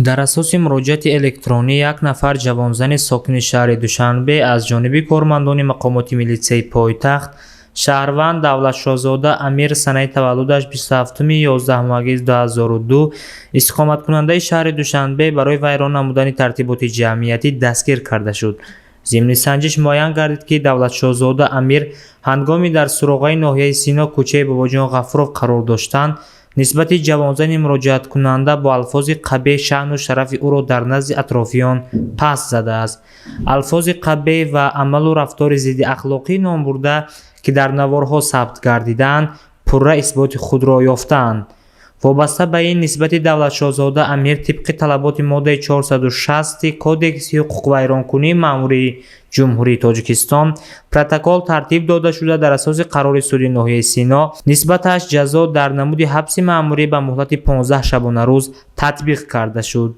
дар асоси муроҷиати электронӣ як нафар ҷавонзани сокини шаҳри Душанбе аз ҷониби кормандони мақомоти милитсияи пойтахт шаҳрванд Давлатшоҳзода Амир санаи таваллудаш 27/11/2002 истиқоматкунандаи шаҳри Душанбе барои вайрон намудани тартиботи ҷамъиятӣ дастгир карда шуд. зимни санҷиш муайян гардид, ки Давлатшоҳзода Амир ҳангоми дар суроғаи ноҳияи Сино кӯчаи Бобоҷон Ғафуров қарор доштанд, нисбати ҷавонзани муроҷиаткунанда бо алфози қабеҳ шаъну шарафи ӯро дар назди атрофиён паст задааст. алфози қабеҳ ва амалу рафтори зидди ахлоқӣ номбурда, ки дар наворҳо сабт гардидаанд, пурра исботи худро ёфтаанд. вобаста ба ин, нисбати Давлатшоҳзода Амир тибқи талаботи моддаи 460 Кодекси ҳуқуқвайронкунии маъмурии ҷумҳурии Тоҷикистон протокол тартиб дода шуда, дар асоси қарори суди ноҳияи Сино нисбаташ ҷазо дар намуди ҳабси маъмурӣ ба муҳлати 15 шабонарӯз татбиқ карда шуд.